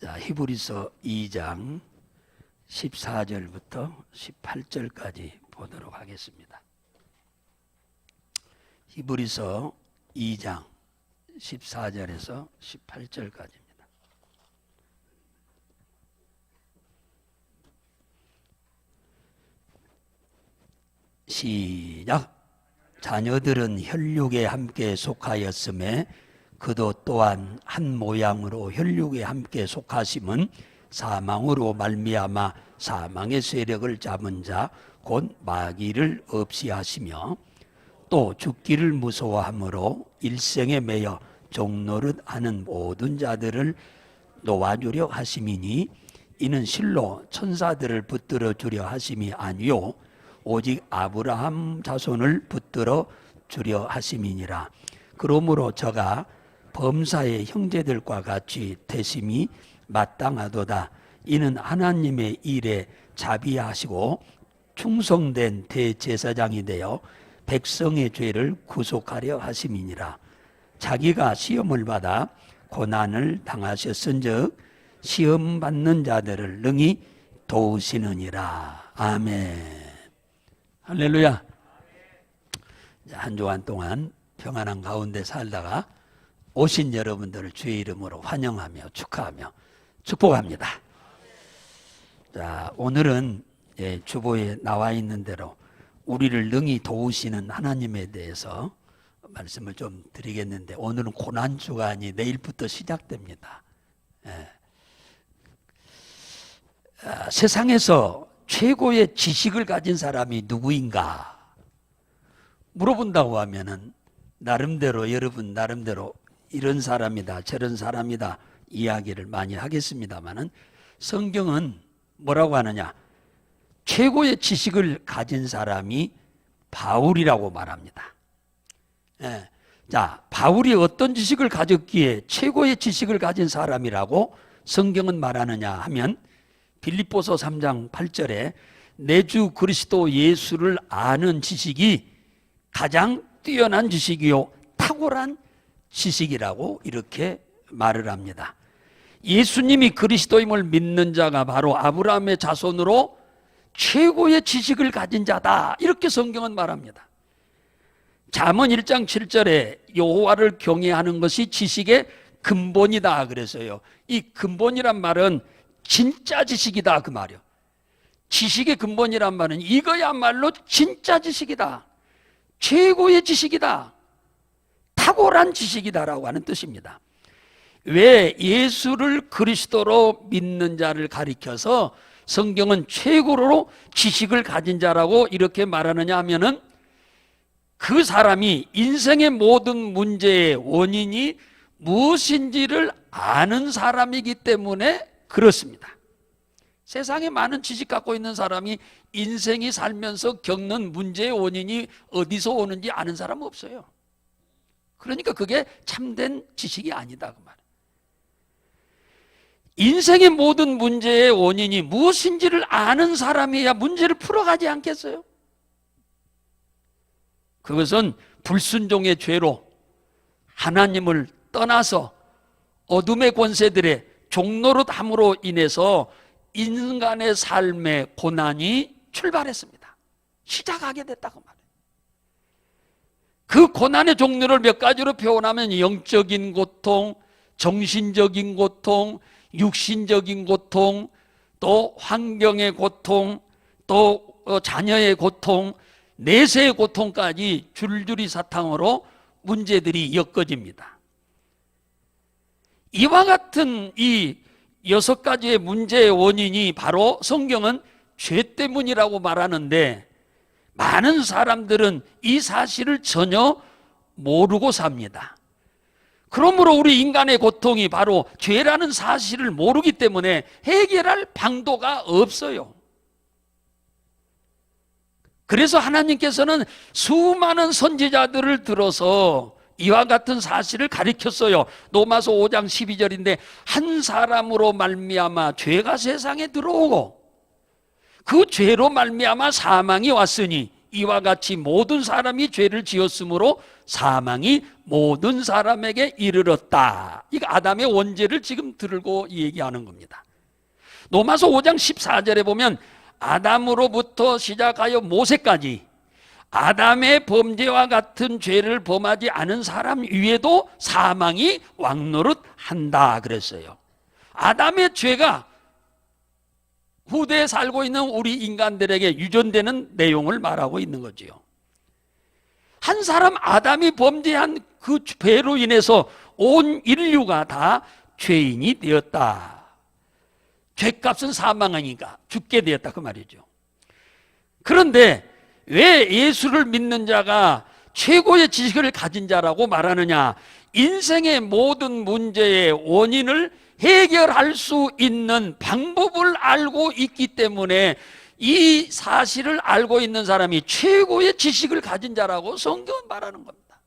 자, 히브리서 2장 14절부터 18절까지 보도록 하겠습니다. 히브리서 2장 14절에서 18절까지입니다. 시작. 자녀들은 혈육에 함께 속하였음에 그도 또한 한 모양으로 혈육에 함께 속하심은 사망으로 말미암아 사망의 세력을 잡은 자 곧 마귀를 없이 하시며 또 죽기를 무서워함으로 일생에 매여 종노릇 하는 모든 자들을 놓아주려 하심이니 이는 실로 천사들을 붙들어 주려 하심이 아니요 오직 아브라함 자손을 붙들어 주려 하심이니라. 그러므로 저가 범사의 형제들과 같이 되심이 마땅하도다. 이는 하나님의 일에 자비하시고 충성된 대제사장이 되어 백성의 죄를 구속하려 하심이니라. 자기가 시험을 받아 고난을 당하셨은즉 시험 받는 자들을 능히 도우시느니라. 아멘. 할렐루야. 한 주간 동안 평안한 가운데 살다가 오신 여러분들을 주의 이름으로 환영하며 축하하며 축복합니다. 자, 오늘은 주보에 나와 있는 대로 우리를 능히 도우시는 하나님에 대해서 말씀을 좀 드리겠는데, 오늘은 고난주간이 내일부터 시작됩니다. 세상에서 최고의 지식을 가진 사람이 누구인가 물어본다고 하면은 나름대로, 여러분 나름대로 이런 사람이다 저런 사람이다 이야기를 많이 하겠습니다마는, 성경은 뭐라고 하느냐, 최고의 지식을 가진 사람이 바울이라고 말합니다. 자, 바울이 어떤 지식을 가졌기에 최고의 지식을 가진 사람이라고 성경은 말하느냐 하면, 빌립보서 3장 8절에 내 주 그리스도 예수를 아는 지식이 가장 뛰어난 지식이요 탁월한 지식이라고 이렇게 말을 합니다. 예수님이 그리스도임을 믿는 자가 바로 아브라함의 자손으로 최고의 지식을 가진 자다, 이렇게 성경은 말합니다. 잠언 1장 7절에 여호와를 경외하는 것이 지식의 근본이다 그래서요, 이 근본이란 말은 진짜 지식이다 그 말이요. 지식의 근본이란 말은 이거야말로 진짜 지식이다, 최고의 지식이다, 탁월한 지식이다라고 하는 뜻입니다. 왜 예수를 그리스도로 믿는 자를 가리켜서 성경은 최고로 지식을 가진 자라고 이렇게 말하느냐 하면은, 그 사람이 인생의 모든 문제의 원인이 무엇인지를 아는 사람이기 때문에 그렇습니다. 세상에 많은 지식 갖고 있는 사람이 인생이 살면서 겪는 문제의 원인이 어디서 오는지 아는 사람은 없어요. 그러니까 그게 참된 지식이 아니다 그 말. 인생의 모든 문제의 원인이 무엇인지를 아는 사람이야 문제를 풀어가지 않겠어요? 그것은 불순종의 죄로 하나님을 떠나서 어둠의 권세들의 종노릇함으로 인해서 인간의 삶의 고난이 출발했습니다. 시작하게 됐다고 말해요. 그 고난의 종류를 몇 가지로 표현하면 영적인 고통, 정신적인 고통, 육신적인 고통, 또 환경의 고통, 또 자녀의 고통, 내세의 고통까지 줄줄이 사탕으로 문제들이 엮어집니다. 이와 같은 이 6가지의 문제의 원인이 바로 성경은 죄 때문이라고 말하는데, 많은 사람들은 이 사실을 전혀 모르고 삽니다. 그러므로 우리 인간의 고통이 바로 죄라는 사실을 모르기 때문에 해결할 방도가 없어요. 그래서 하나님께서는 수많은 선지자들을 들어서 이와 같은 사실을 가리켰어요. 로마서 5장 12절인데 한 사람으로 말미암아 죄가 세상에 들어오고 그 죄로 말미암아 사망이 왔으니 이와 같이 모든 사람이 죄를 지었으므로 사망이 모든 사람에게 이르렀다. 이거 아담의 원죄를 지금 들고 얘기하는 겁니다. 로마서 5장 14절에 보면 아담으로부터 시작하여 모세까지 아담의 범죄와 같은 죄를 범하지 않은 사람 위에도 사망이 왕노릇한다 그랬어요. 아담의 죄가 후대에 살고 있는 우리 인간들에게 유전되는 내용을 말하고 있는 거지요. 한 사람 아담이 범죄한 그 죄로 인해서 온 인류가 다 죄인이 되었다. 죄값은 사망하니까 죽게 되었다 그 말이죠. 그런데 왜 예수를 믿는 자가 최고의 지식을 가진 자라고 말하느냐? 인생의 모든 문제의 원인을 해결할 수 있는 방법을 알고 있기 때문에 이 사실을 알고 있는 사람이 최고의 지식을 가진 자라고 성경은 말하는 겁니다.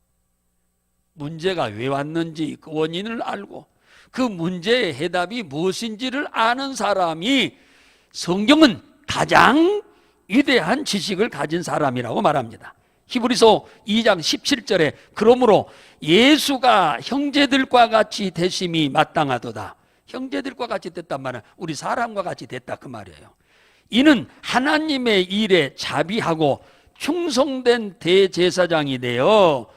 문제가 왜 왔는지 그 원인을 알고 그 문제의 해답이 무엇인지를 아는 사람이 성경은 가장 위대한 지식을 가진 사람이라고 말합니다. 히브리서 2장 17절에 그러므로 예수가 형제들과 같이 되심이 마땅하도다. 형제들과 같이 됐단 말은 우리 사람과 같이 됐다 그 말이에요. 이는 하나님의 일에 자비하고 충성된 대제사장이 되어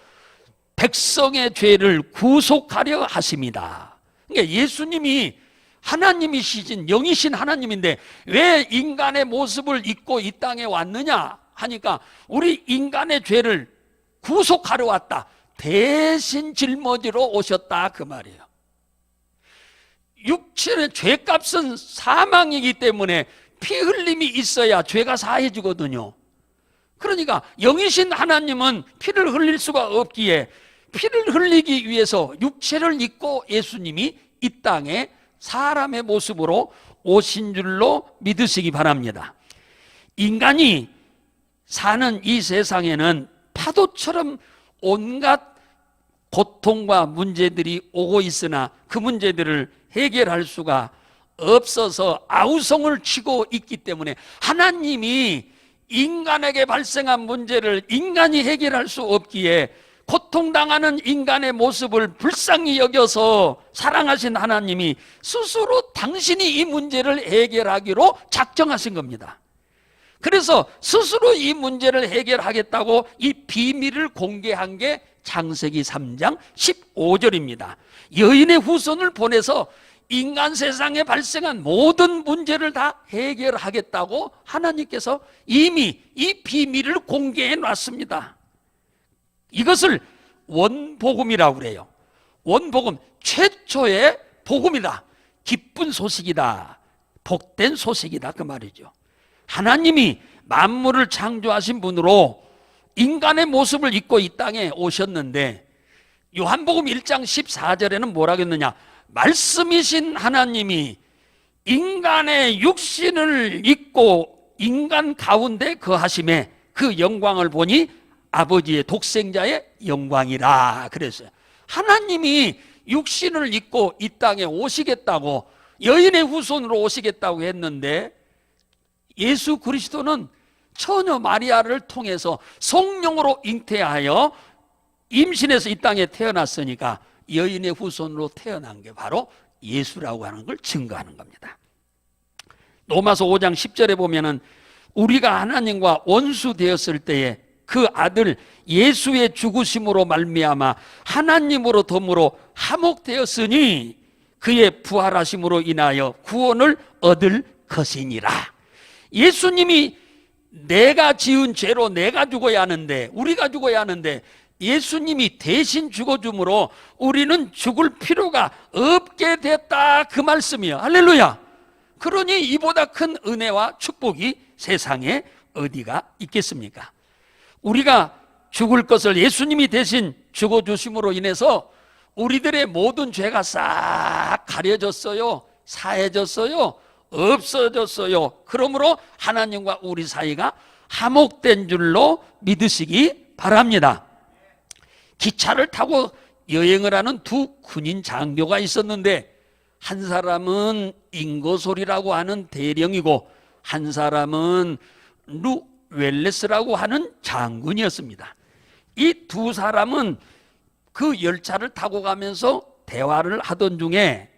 백성의 죄를 구속하려 하심이다. 그러니까 예수님이 하나님이시신 영이신 하나님인데 왜 인간의 모습을 입고 이 땅에 왔느냐 하니까 우리 인간의 죄를 구속하러 왔다. 대신 짊어지러 오셨다 그 말이에요. 육체의 죄값은 사망이기 때문에 피 흘림이 있어야 죄가 사해지거든요. 그러니까 영이신 하나님은 피를 흘릴 수가 없기에 피를 흘리기 위해서 육체를 입고 예수님이 이 땅에 사람의 모습으로 오신 줄로 믿으시기 바랍니다. 인간이 사는 이 세상에는 파도처럼 온갖 고통과 문제들이 오고 있으나 그 문제들을 해결할 수가 없어서 아우성을 치고 있기 때문에 하나님이 인간에게 발생한 문제를 인간이 해결할 수 없기에 고통당하는 인간의 모습을 불쌍히 여겨서 사랑하신 하나님이 스스로 당신이 이 문제를 해결하기로 작정하신 겁니다. 그래서 스스로 이 문제를 해결하겠다고 이 비밀을 공개한 게 창세기 3장 15절입니다. 여인의 후손을 보내서 인간 세상에 발생한 모든 문제를 다 해결하겠다고 하나님께서 이미 이 비밀을 공개해 놨습니다. 이것을 원복음이라고 그래요. 원복음, 최초의 복음이다. 기쁜 소식이다. 복된 소식이다 그 말이죠. 하나님이 만물을 창조하신 분으로 인간의 모습을 입고 이 땅에 오셨는데 요한복음 1장 14절에는 뭐라고 했느냐? 말씀이신 하나님이 인간의 육신을 입고 인간 가운데 거하심에 그 영광을 보니 아버지의 독생자의 영광이라 그랬어요. 하나님이 육신을 입고 이 땅에 오시겠다고 여인의 후손으로 오시겠다고 했는데 예수 그리스도는 처녀 마리아를 통해서 성령으로 잉태하여 임신해서 이 땅에 태어났으니까 여인의 후손으로 태어난 게 바로 예수라고 하는 걸 증거하는 겁니다. 로마서 5장 10절에 보면은 우리가 하나님과 원수 되었을 때에 그 아들 예수의 죽으심으로 말미암아 하나님으로 덤으로 화목되었으니 그의 부활하심으로 인하여 구원을 얻을 것이니라. 예수님이 내가 지은 죄로 내가 죽어야 하는데 우리가 죽어야 하는데 예수님이 대신 죽어줌으로 우리는 죽을 필요가 없게 됐다 그 말씀이에요. 할렐루야. 그러니 이보다 큰 은혜와 축복이 세상에 어디가 있겠습니까? 우리가 죽을 것을 예수님이 대신 죽어주심으로 인해서 우리들의 모든 죄가 싹 가려졌어요. 사해졌어요. 없어졌어요. 그러므로 하나님과 우리 사이가 화목된 줄로 믿으시기 바랍니다. 기차를 타고 여행을 하는 두 군인 장교가 있었는데 한 사람은 인거솔이라고 하는 대령이고 한 사람은 웰레스라고 하는 장군이었습니다. 이 두 사람은 그 열차를 타고 가면서 대화를 하던 중에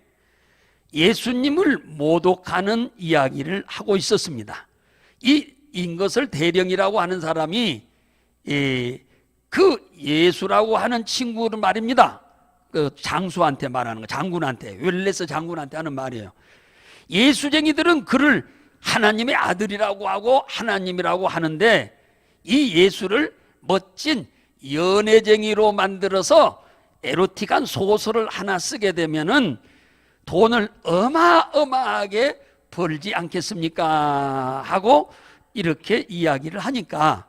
예수님을 모독하는 이야기를 하고 있었습니다. 이 인것을 대령이라고 하는 사람이 그 예수라고 하는 친구를 말입니다. 그 장수한테 말하는 거, 장군한테, 웰레스 장군한테 하는 말이에요. 예수쟁이들은 그를 하나님의 아들이라고 하고 하나님이라고 하는데 이 예수를 멋진 연애쟁이로 만들어서 에로틱한 소설을 하나 쓰게 되면은 돈을 어마어마하게 벌지 않겠습니까? 하고 이렇게 이야기를 하니까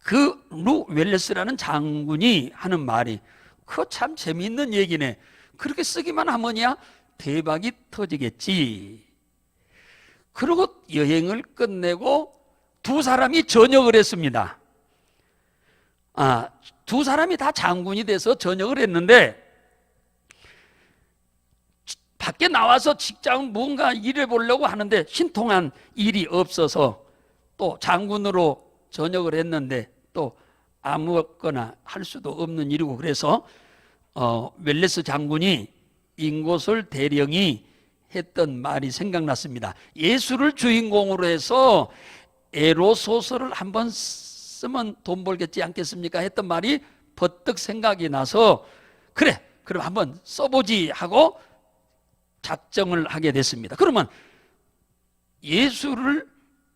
그 루 웰레스라는 장군이 하는 말이 그거 참 재미있는 얘기네. 그렇게 쓰기만 하면야 대박이 터지겠지. 그리고 여행을 끝내고 두 사람이 전역을 했습니다. 두 사람이 다 장군이 돼서 전역을 했는데 밖에 나와서 직장 뭔가 일해보려고 하는데 신통한 일이 없어서 또 장군으로 전역을 했는데 또 아무거나 할 수도 없는 일이고 그래서 웰레스 장군이 인고솔 대령이 했던 말이 생각났습니다. 예수를 주인공으로 해서 에로 소설을 한번 쓰면 돈 벌겠지 않겠습니까? 했던 말이 버뜩 생각이 나서 그래 그럼 한번 써보지 하고 작정을 하게 됐습니다. 그러면 예수를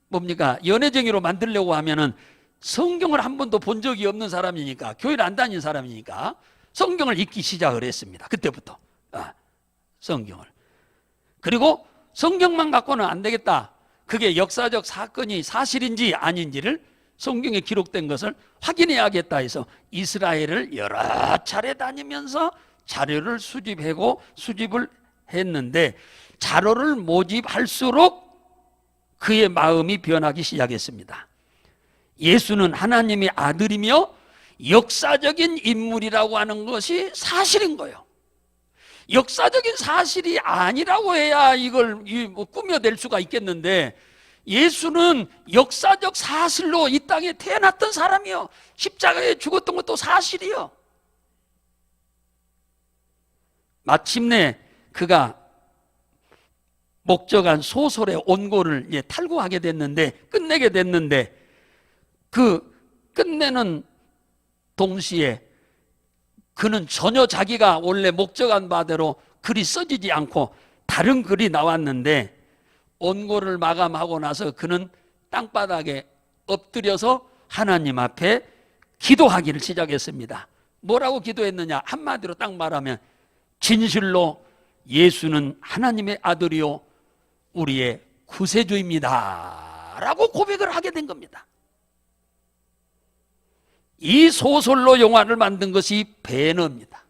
뭡니까? 연애쟁이로 만들려고 하면은 성경을 한 번도 본 적이 없는 사람이니까 교회를 안 다닌 사람이니까 성경을 읽기 시작을 했습니다. 그때부터 성경을. 그리고 성경만 갖고는 안 되겠다. 그게 역사적 사건이 사실인지 아닌지를 성경에 기록된 것을 확인해야겠다 해서 이스라엘을 여러 차례 다니면서 자료를 수집을 했는데 자료를 모집할수록 그의 마음이 변하기 시작했습니다. 예수는 하나님의 아들이며 역사적인 인물이라고 하는 것이 사실인 거예요. 역사적인 사실이 아니라고 해야 이걸 꾸며낼 수가 있겠는데 예수는 역사적 사실로 이 땅에 태어났던 사람이요. 십자가에 죽었던 것도 사실이요. 마침내 그가 목적한 소설의 원고를 탈고하게 됐는데 끝내게 됐는데 그 끝내는 동시에 그는 전혀 자기가 원래 목적한 바대로 글이 써지지 않고 다른 글이 나왔는데 원고를 마감하고 나서 그는 땅바닥에 엎드려서 하나님 앞에 기도하기를 시작했습니다. 뭐라고 기도했느냐? 한마디로 딱 말하면 진실로 예수는 하나님의 아들이요 우리의 구세주입니다 라고 고백을 하게 된 겁니다. 이 소설로 영화를 만든 것이 베너입니다.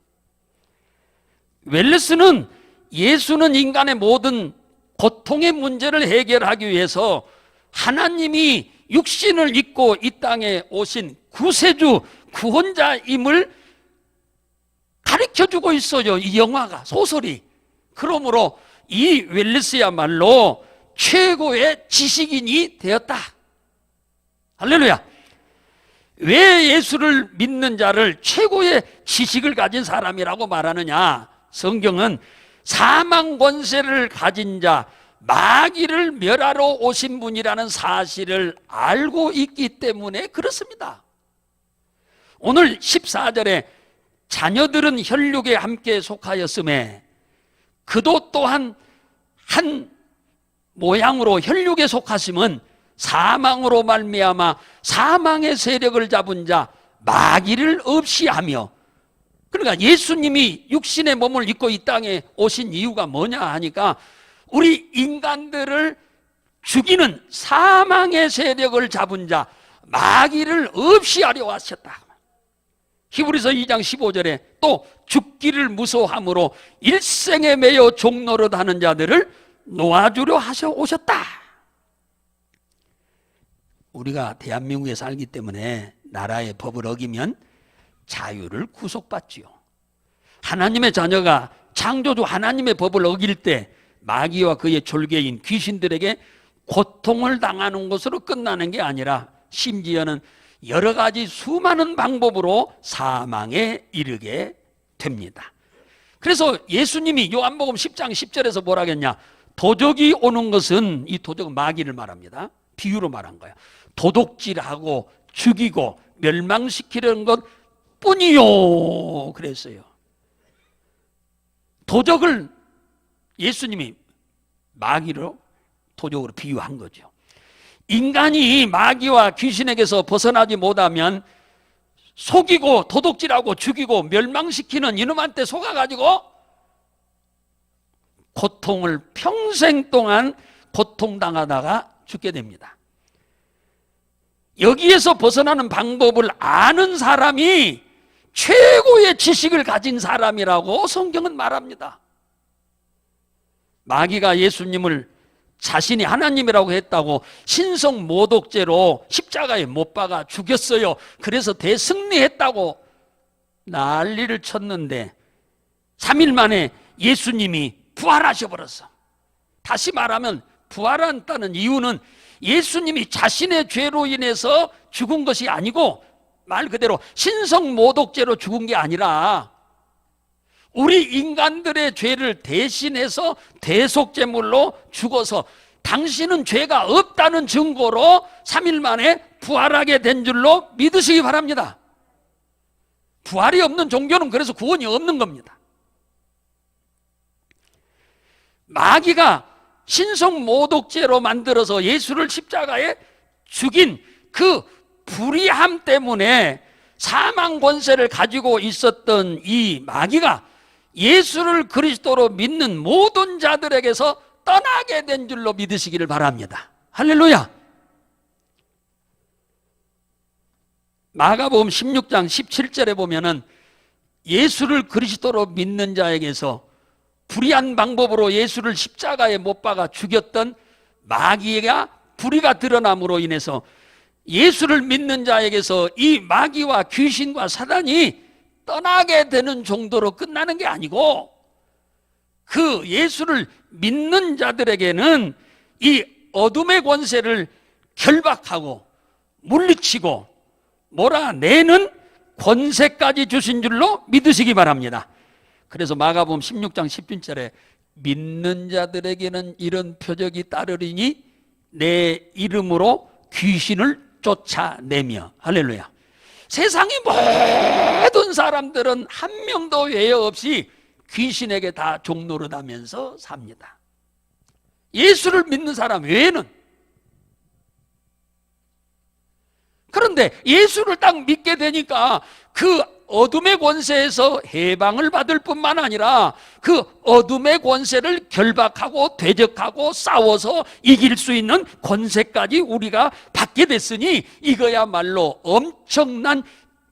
웰레스는 예수는 인간의 모든 고통의 문제를 해결하기 위해서 하나님이 육신을 입고 이 땅에 오신 구세주, 구원자임을 가르쳐주고 있어요. 이 영화가, 소설이. 그러므로 이 웰레스야말로 최고의 지식인이 되었다. 할렐루야. 왜 예수를 믿는 자를 최고의 지식을 가진 사람이라고 말하느냐? 성경은 사망 권세를 가진 자, 마귀를 멸하러 오신 분이라는 사실을 알고 있기 때문에 그렇습니다. 오늘 14절에 자녀들은 혈육에 함께 속하였음에 그도 또한 한 모양으로 혈육에 속하심은 사망으로 말미암아 사망의 세력을 잡은 자 마귀를 없이 하며, 그러니까 예수님이 육신의 몸을 입고 이 땅에 오신 이유가 뭐냐 하니까 우리 인간들을 죽이는 사망의 세력을 잡은 자 마귀를 없이 하려 왔었다. 히브리서 2장 15절에 또 죽기를 무서워함으로 일생에 매여 종노릇하는 자들을 놓아주려 하셔 오셨다. 우리가 대한민국에 살기 때문에 나라의 법을 어기면 자유를 구속받지요. 하나님의 자녀가 창조주 하나님의 법을 어길 때 마귀와 그의 졸개인 귀신들에게 고통을 당하는 것으로 끝나는 게 아니라 심지어는 여러 가지 수많은 방법으로 사망에 이르게 됩니다. 그래서 예수님이 요한복음 10장 10절에서 뭐라 했냐? 도적이 오는 것은, 이 도적은 마귀를 말합니다. 비유로 말한 거야. 도둑질하고 죽이고 멸망시키려는 것 뿐이요 그랬어요. 도적을 예수님이 마귀로, 도적으로 비유한 거죠. 인간이 마귀와 귀신에게서 벗어나지 못하면 속이고 도둑질하고 죽이고 멸망시키는 이놈한테 속아가지고 고통을 평생 동안 고통당하다가 죽게 됩니다. 여기에서 벗어나는 방법을 아는 사람이 최고의 지식을 가진 사람이라고 성경은 말합니다. 마귀가 예수님을 자신이 하나님이라고 했다고 신성모독죄로 십자가에 못 박아 죽였어요. 그래서 대승리했다고 난리를 쳤는데 3일 만에 예수님이 부활하셔버렸어. 다시 말하면 부활한다는 이유는 예수님이 자신의 죄로 인해서 죽은 것이 아니고, 말 그대로 신성모독죄로 죽은 게 아니라 우리 인간들의 죄를 대신해서 대속제물로 죽어서 당신은 죄가 없다는 증거로 3일 만에 부활하게 된 줄로 믿으시기 바랍니다. 부활이 없는 종교는 그래서 구원이 없는 겁니다. 마귀가 신성모독죄로 만들어서 예수를 십자가에 죽인 그 불의함 때문에 사망 권세를 가지고 있었던 이 마귀가 예수를 그리스도로 믿는 모든 자들에게서 떠나게 된 줄로 믿으시기를 바랍니다. 할렐루야. 마가복음 16장 17절에 보면은 예수를 그리스도로 믿는 자에게서 불의한 방법으로 예수를 십자가에 못 박아 죽였던 마귀가 불의가 드러남으로 인해서 예수를 믿는 자에게서 이 마귀와 귀신과 사단이 떠나게 되는 정도로 끝나는 게 아니고, 그 예수를 믿는 자들에게는 이 어둠의 권세를 결박하고 물리치고 몰아내는 권세까지 주신 줄로 믿으시기 바랍니다. 그래서 마가복음 16장 10절에 믿는 자들에게는 이런 표적이 따르리니 내 이름으로 귀신을 쫓아내며, 할렐루야. 세상의 모든 사람들은 한 명도 예외 없이 귀신에게 다 종노릇하면서 삽니다. 예수를 믿는 사람 외에는. 그런데 예수를 딱 믿게 되니까 그 어둠의 권세에서 해방을 받을 뿐만 아니라 그 어둠의 권세를 결박하고 대적하고 싸워서 이길 수 있는 권세까지 우리가 받게 됐으니 이거야말로 엄청난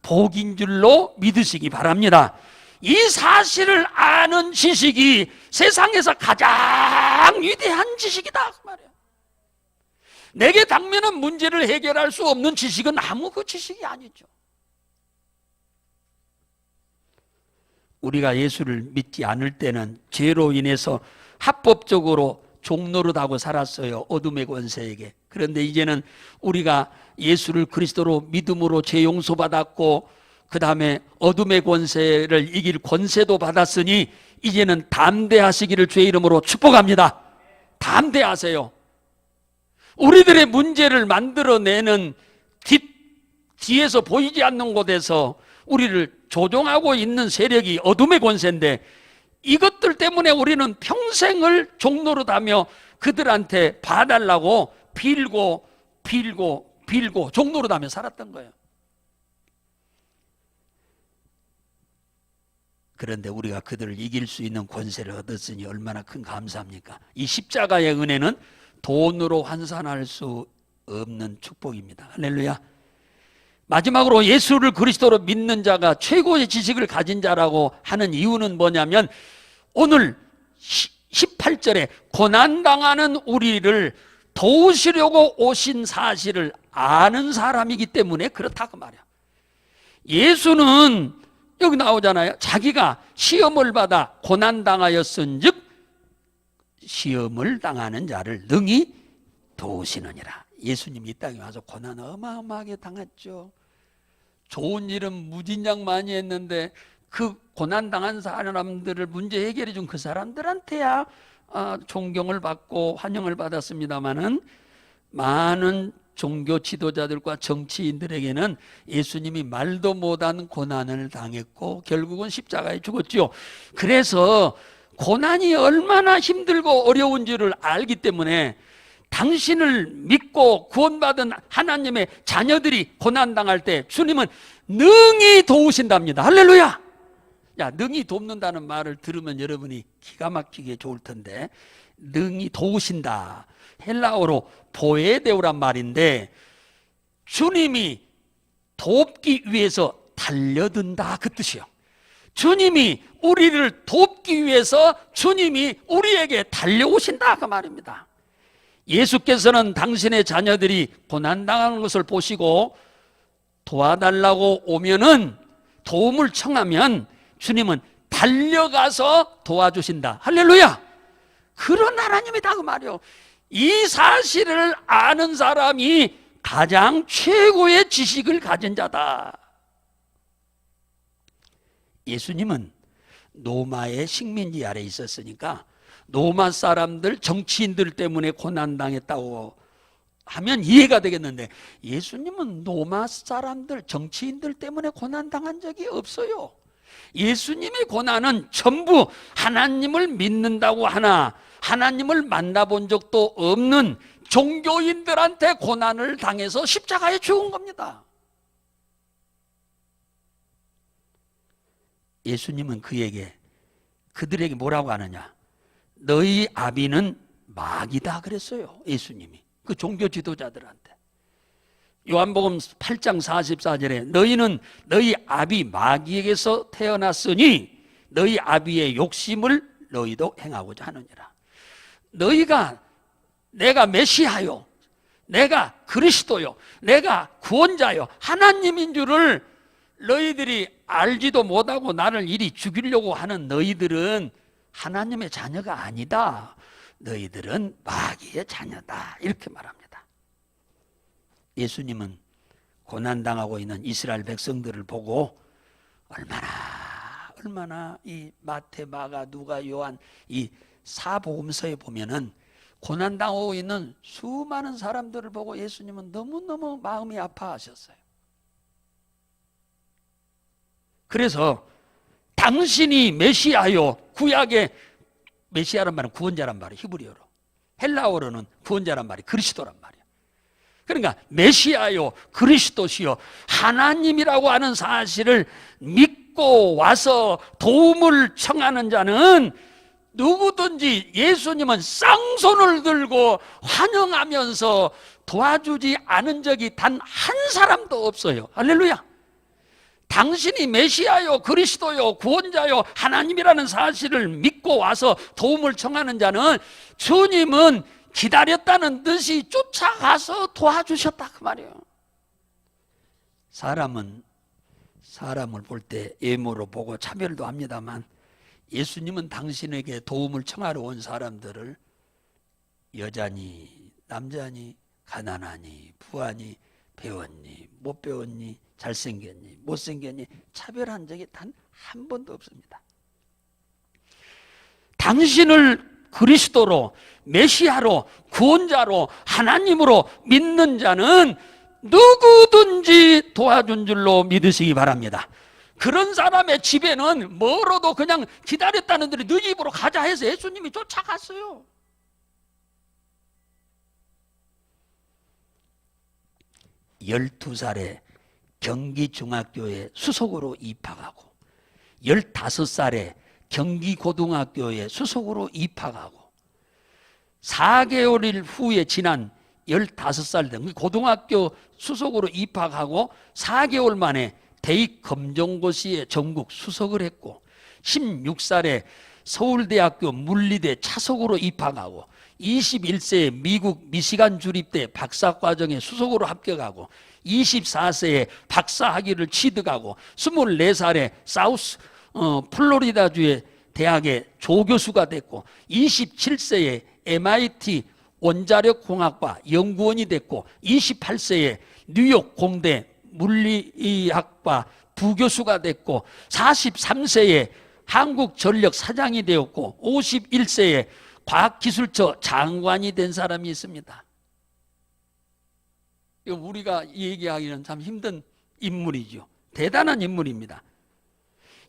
복인 줄로 믿으시기 바랍니다. 이 사실을 아는 지식이 세상에서 가장 위대한 지식이다 그 말이에요. 내게 당면한 문제를 해결할 수 없는 지식은 아무 그 지식이 아니죠. 우리가 예수를 믿지 않을 때는 죄로 인해서 합법적으로 종노릇하고 살았어요, 어둠의 권세에게. 그런데 이제는 우리가 예수를 그리스도로 믿음으로 죄 용서받았고 그 다음에 어둠의 권세를 이길 권세도 받았으니 이제는 담대하시기를 주의 이름으로 축복합니다. 담대하세요. 우리들의 문제를 만들어내는 뒤에서 보이지 않는 곳에서 우리를 조종하고 있는 세력이 어둠의 권세인데, 이것들 때문에 우리는 평생을 종노릇하며 그들한테 봐달라고 빌고 종노릇하며 살았던 거예요. 그런데 우리가 그들을 이길 수 있는 권세를 얻었으니 얼마나 큰 감사합니까? 이 십자가의 은혜는 돈으로 환산할 수 없는 축복입니다. 할렐루야. 마지막으로 예수를 그리스도로 믿는 자가 최고의 지식을 가진 자라고 하는 이유는 뭐냐면, 오늘 18절에 고난당하는 우리를 도우시려고 오신 사실을 아는 사람이기 때문에 그렇다고 말이야. 예수는 여기 나오잖아요. 자기가 시험을 받아 고난당하였은즉 시험을 당하는 자를 능히 도우시느니라. 예수님이 이 땅에 와서 고난 어마어마하게 당했죠. 좋은 일은 무진장 많이 했는데 그 고난 당한 사람들을 문제 해결해 준 그 사람들한테야 존경을 받고 환영을 받았습니다마는 많은 종교 지도자들과 정치인들에게는 예수님이 말도 못한 고난을 당했고 결국은 십자가에 죽었죠. 그래서 고난이 얼마나 힘들고 어려운지를 알기 때문에 당신을 믿고 구원받은 하나님의 자녀들이 고난당할 때 주님은 능히 도우신답니다. 할렐루야! 야, 능히 돕는다는 말을 들으면 여러분이 기가 막히게 좋을 텐데, 능히 도우신다. 헬라어로 보에데오란 말인데, 주님이 돕기 위해서 달려든다, 그 뜻이요. 주님이 우리를 돕기 위해서 주님이 우리에게 달려오신다, 그 말입니다. 예수께서는 당신의 자녀들이 고난당하는 것을 보시고 도와달라고 오면은, 도움을 청하면 주님은 달려가서 도와주신다. 할렐루야! 그런 하나님이다, 그 말이요. 이 사실을 아는 사람이 가장 최고의 지식을 가진 자다. 예수님은 로마의 식민지 아래에 있었으니까 로마 사람들, 정치인들 때문에 고난당했다고 하면 이해가 되겠는데, 예수님은 로마 사람들, 정치인들 때문에 고난당한 적이 없어요. 예수님의 고난은 전부 하나님을 믿는다고 하나 하나님을 만나본 적도 없는 종교인들한테 고난을 당해서 십자가에 죽은 겁니다. 예수님은 그들에게 뭐라고 하느냐? 너희 아비는 마귀다 그랬어요. 예수님이 그 종교 지도자들한테. 요한복음 8장 44절에 너희는 너희 아비 마귀에게서 태어났으니 너희 아비의 욕심을 너희도 행하고자 하느니라. 너희가 내가 메시아요, 내가 그리스도요, 내가 구원자요, 하나님인 줄을 너희들이 알지도 못하고 나를 이리 죽이려고 하는 너희들은 하나님의 자녀가 아니다. 너희들은 마귀의 자녀다. 이렇게 말합니다. 예수님은 고난당하고 있는 이스라엘 백성들을 보고 얼마나 이 마태, 마가, 누가, 요한 이 사복음서에 보면은 고난당하고 있는 수많은 사람들을 보고 예수님은 너무너무 마음이 아파하셨어요. 그래서 당신이 메시아요, 구약의 메시아란 말은 구원자란 말이에요. 히브리어로. 헬라어로는 구원자란 말이 그리스도란 말이에요. 그러니까 메시아요, 그리스도시요, 하나님이라고 하는 사실을 믿고 와서 도움을 청하는 자는 누구든지 예수님은 쌍손을 들고 환영하면서 도와주지 않은 적이 단 한 사람도 없어요. 할렐루야! 당신이 메시아요, 그리스도요, 구원자요, 하나님이라는 사실을 믿고 와서 도움을 청하는 자는 주님은 기다렸다는 듯이 쫓아가서 도와주셨다, 그 말이에요. 사람은 사람을 볼 때 외모로 보고 차별도 합니다만 예수님은 당신에게 도움을 청하러 온 사람들을 여자니 남자니 가난하니 부하니 배웠니 못 배웠니 잘생겼니 못생겼니 차별한 적이 단 한 번도 없습니다. 당신을 그리스도로, 메시아로, 구원자로, 하나님으로 믿는 자는 누구든지 도와준 줄로 믿으시기 바랍니다. 그런 사람의 집에는 멀어도 그냥 기다렸다는 들이 너 집으로 가자 해서 예수님이 쫓아갔어요. (12살에) 경기중학교에 수석으로 입학하고 15살에 경기고등학교에 수석으로 입학하고 4개월 후에 지난 15살 된 고등학교 수석으로 입학하고 4개월 만에 대입검정고시에 전국 수석을 했고 16살에 서울대학교 물리대 차석으로 입학하고 21세에 미국 미시간 주립대 박사과정에 수석으로 합격하고 24세에 박사학위를 취득하고 24살에 사우스 플로리다주의 대학의 조교수가 됐고 27세에 MIT 원자력공학과 연구원이 됐고 28세에 뉴욕 공대 물리학과 부교수가 됐고 43세에 한국전력 사장이 되었고 51세에 과학기술처 장관이 된 사람이 있습니다. 이거 우리가 얘기하기는 참 힘든 인물이죠. 대단한 인물입니다.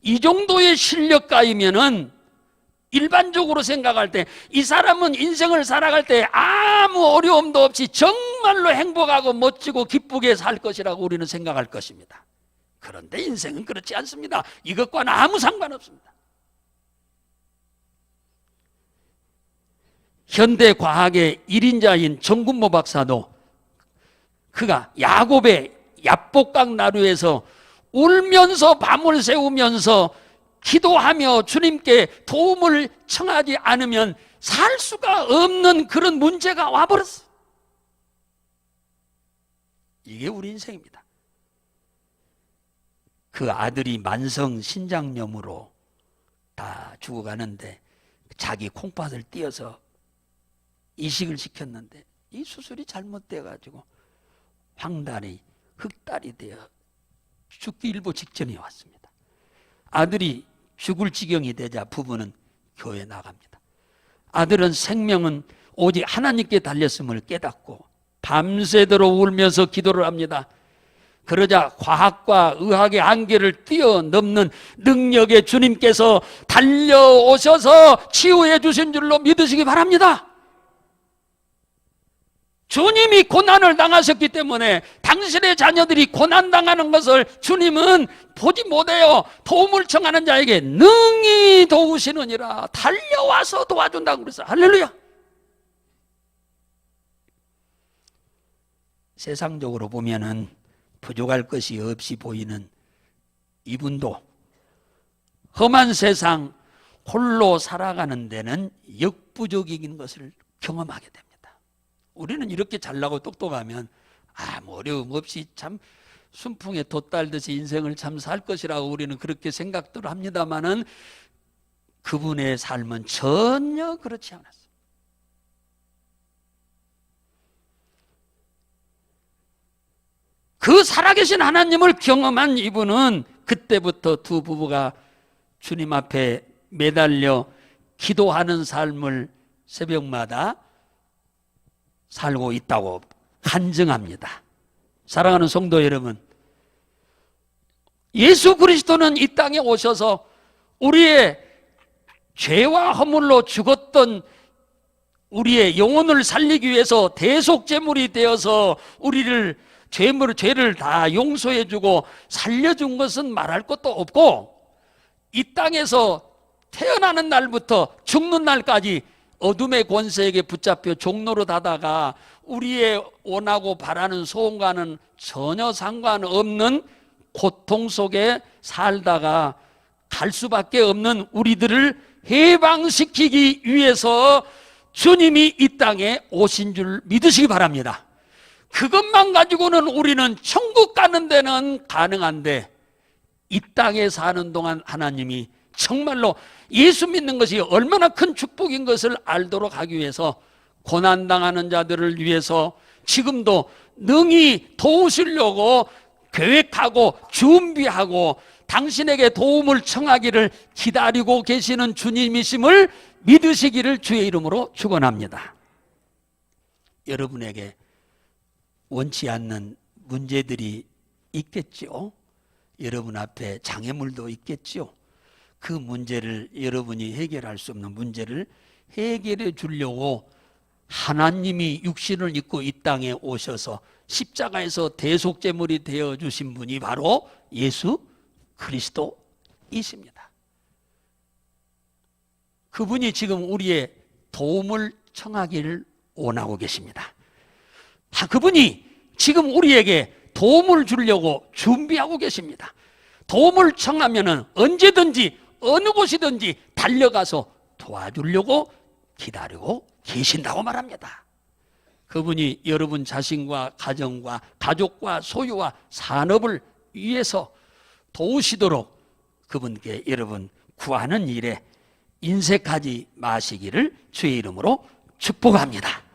이 정도의 실력가이면은 일반적으로 생각할 때 이 사람은 인생을 살아갈 때 아무 어려움도 없이 정말로 행복하고 멋지고 기쁘게 살 것이라고 우리는 생각할 것입니다. 그런데 인생은 그렇지 않습니다. 이것과는 아무 상관없습니다. 현대 과학의 1인자인 정군모 박사도 그가 야곱의 야복강 나루에서 울면서 밤을 새우면서 기도하며 주님께 도움을 청하지 않으면 살 수가 없는 그런 문제가 와버렸어요. 이게 우리 인생입니다. 그 아들이 만성 신장염으로 다 죽어가는데 자기 콩팥을 띄어서 이식을 시켰는데 이 수술이 잘못돼가지고 황달이 흑달이 되어 죽기 일보 직전에 왔습니다. 아들이 죽을 지경이 되자 부부는 교회 나갑니다. 아들은 생명은 오직 하나님께 달렸음을 깨닫고 밤새도록 울면서 기도를 합니다. 그러자 과학과 의학의 한계를 뛰어넘는 능력의 주님께서 달려오셔서 치유해 주신 줄로 믿으시기 바랍니다. 주님이 고난을 당하셨기 때문에 당신의 자녀들이 고난당하는 것을 주님은 보지 못해요. 도움을 청하는 자에게 능히 도우시느니라. 달려와서 도와준다고 그랬어요. 할렐루야. 세상적으로 보면은 부족할 것이 없이 보이는 이분도 험한 세상 홀로 살아가는 데는 역부족인 것을 경험하게 됩니다. 우리는 이렇게 잘나고 똑똑하면 아무 어려움 없이 참 순풍에 돛달듯이 인생을 참 살 것이라고 우리는 그렇게 생각들 합니다마는 그분의 삶은 전혀 그렇지 않았어요. 그 살아계신 하나님을 경험한 이분은 그때부터 두 부부가 주님 앞에 매달려 기도하는 삶을 새벽마다 살고 있다고 간증합니다. 사랑하는 성도 여러분, 예수 그리스도는 이 땅에 오셔서 우리의 죄와 허물로 죽었던 우리의 영혼을 살리기 위해서 대속제물이 되어서 우리를 죄를 다 용서해주고 살려준 것은 말할 것도 없고, 이 땅에서 태어나는 날부터 죽는 날까지 어둠의 권세에게 붙잡혀 종로로 다다가 우리의 원하고 바라는 소원과는 전혀 상관없는 고통 속에 살다가 갈 수밖에 없는 우리들을 해방시키기 위해서 주님이 이 땅에 오신 줄 믿으시기 바랍니다. 그것만 가지고는 우리는 천국 가는 데는 가능한데, 이 땅에 사는 동안 하나님이 정말로 예수 믿는 것이 얼마나 큰 축복인 것을 알도록 하기 위해서 고난당하는 자들을 위해서 지금도 능히 도우시려고 계획하고 준비하고 당신에게 도움을 청하기를 기다리고 계시는 주님이심을 믿으시기를 주의 이름으로 축원합니다. 여러분에게 원치 않는 문제들이 있겠죠. 여러분 앞에 장애물도 있겠죠. 그 문제를, 여러분이 해결할 수 없는 문제를 해결해 주려고 하나님이 육신을 입고 이 땅에 오셔서 십자가에서 대속제물이 되어 주신 분이 바로 예수 그리스도이십니다. 그분이 지금 우리의 도움을 청하기를 원하고 계십니다. 그분이 지금 우리에게 도움을 주려고 준비하고 계십니다. 도움을 청하면은 언제든지 어느 곳이든지 달려가서 도와주려고 기다리고 계신다고 말합니다. 그분이 여러분 자신과 가정과 가족과 소유와 산업을 위해서 도우시도록 그분께 여러분 구하는 일에 인색하지 마시기를 주의 이름으로 축복합니다.